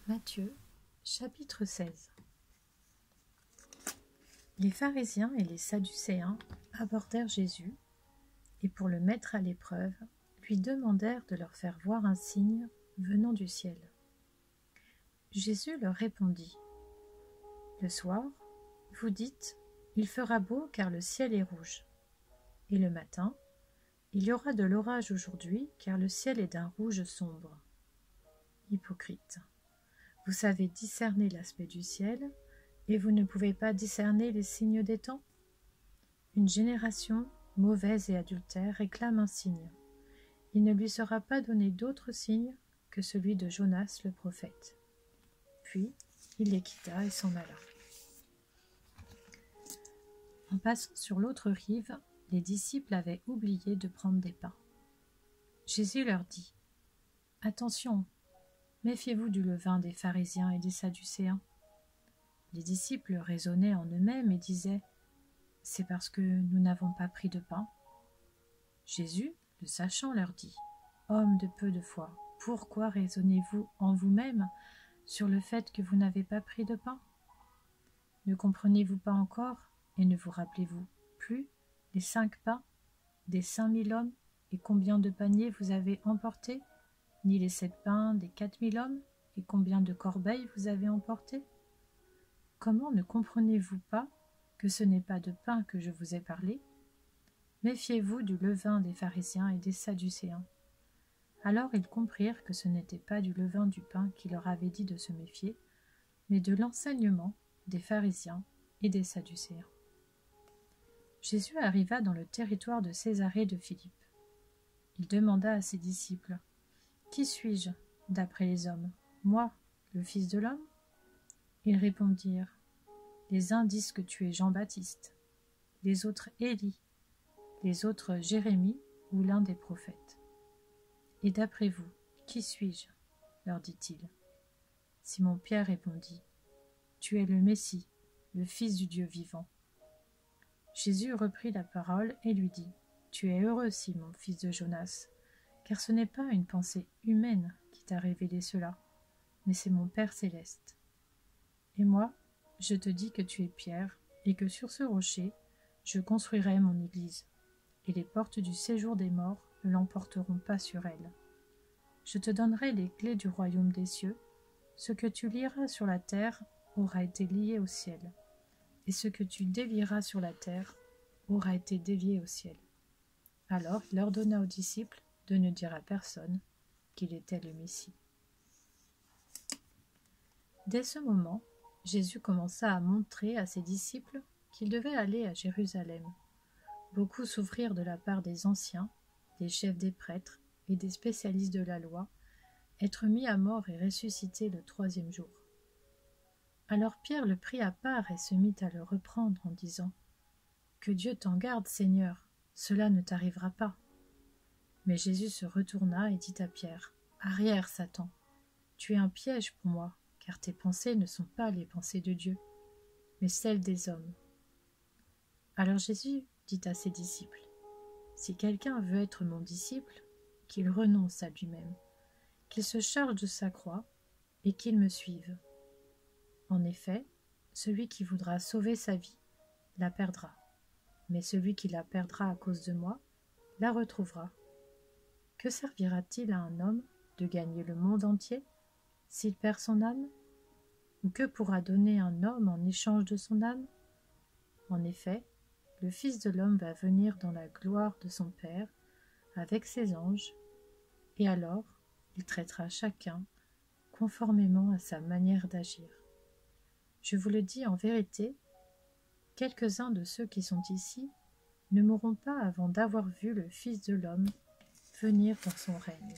Matthieu, chapitre 16. Les pharisiens et les sadducéens abordèrent Jésus et, pour le mettre à l'épreuve, lui demandèrent de leur faire voir un signe venant du ciel. Jésus leur répondit : « Le soir, vous dites : il fera beau car le ciel est rouge. Et le matin, il y aura de l'orage aujourd'hui car le ciel est d'un rouge sombre. Hypocrite, vous savez discerner l'aspect du ciel, et vous ne pouvez pas discerner les signes des temps ? Une génération mauvaise et adultère réclame un signe. Il ne lui sera pas donné d'autre signe que celui de Jonas le prophète. Puis il les quitta et s'en alla. En passant sur l'autre rive, les disciples avaient oublié de prendre des pains. Jésus leur dit : « Attention, méfiez-vous du levain des pharisiens et des sadducéens. » Les disciples raisonnaient en eux-mêmes et disaient : « C'est parce que nous n'avons pas pris de pain. » Jésus, le sachant, leur dit : « Hommes de peu de foi, pourquoi raisonnez-vous en vous-même sur le fait que vous n'avez pas pris de pain ? Ne comprenez-vous pas encore et ne vous rappelez-vous plus les 5 pains des 5000 hommes et combien de paniers vous avez emportés, ni les 7 pains des 4000 hommes et combien de corbeilles vous avez emportés ? Comment ne comprenez-vous pas que ce n'est pas de pain que je vous ai parlé ? Méfiez-vous du levain des pharisiens et des sadducéens. » Alors ils comprirent que ce n'était pas du levain du pain qui leur avait dit de se méfier, mais de l'enseignement des pharisiens et des sadducéens. Jésus arriva dans le territoire de Césarée de Philippe. Il demanda à ses disciples : « Qui suis-je, d'après les hommes ? Moi, le Fils de l'homme ? » Ils répondirent : « Les uns disent que tu es Jean-Baptiste, les autres Élie, les autres Jérémie ou l'un des prophètes. Et d'après vous, qui suis-je ? » leur dit-il. Simon-Pierre répondit : « Tu es le Messie, le Fils du Dieu vivant. » Jésus reprit la parole et lui dit : « Tu es heureux, Simon, fils de Jonas, car ce n'est pas une pensée humaine qui t'a révélé cela, mais c'est mon Père céleste. Et moi, je te dis que tu es Pierre, et que sur ce rocher, je construirai mon église, et les portes du séjour des morts ne l'emporteront pas sur elle. Je te donnerai les clés du royaume des cieux. Ce que tu lieras sur la terre aura été lié au ciel, et ce que tu délieras sur la terre aura été délié au ciel. » Alors il ordonna aux disciples de ne dire à personne qu'il était le Messie. Dès ce moment, Jésus commença à montrer à ses disciples qu'il devait aller à Jérusalem. Beaucoup souffrirent de la part des anciens, des chefs des prêtres et des spécialistes de la loi, être mis à mort et ressusciter le 3e jour. Alors Pierre le prit à part et se mit à le reprendre en disant : « Que Dieu t'en garde, Seigneur, cela ne t'arrivera pas. » Mais Jésus se retourna et dit à Pierre : « Arrière, Satan, tu es un piège pour moi, car tes pensées ne sont pas les pensées de Dieu, mais celles des hommes. » Alors Jésus dit à ses disciples : « Si quelqu'un veut être mon disciple, qu'il renonce à lui-même, qu'il se charge de sa croix et qu'il me suive. En effet, celui qui voudra sauver sa vie la perdra, mais celui qui la perdra à cause de moi la retrouvera. Que servira-t-il à un homme de gagner le monde entier s'il perd son âme ? Ou que pourra donner un homme en échange de son âme ? En effet, le Fils de l'homme va venir dans la gloire de son Père avec ses anges, et alors il traitera chacun conformément à sa manière d'agir. Je vous le dis en vérité, quelques-uns de ceux qui sont ici ne mourront pas avant d'avoir vu le Fils de l'homme venir dans son règne. »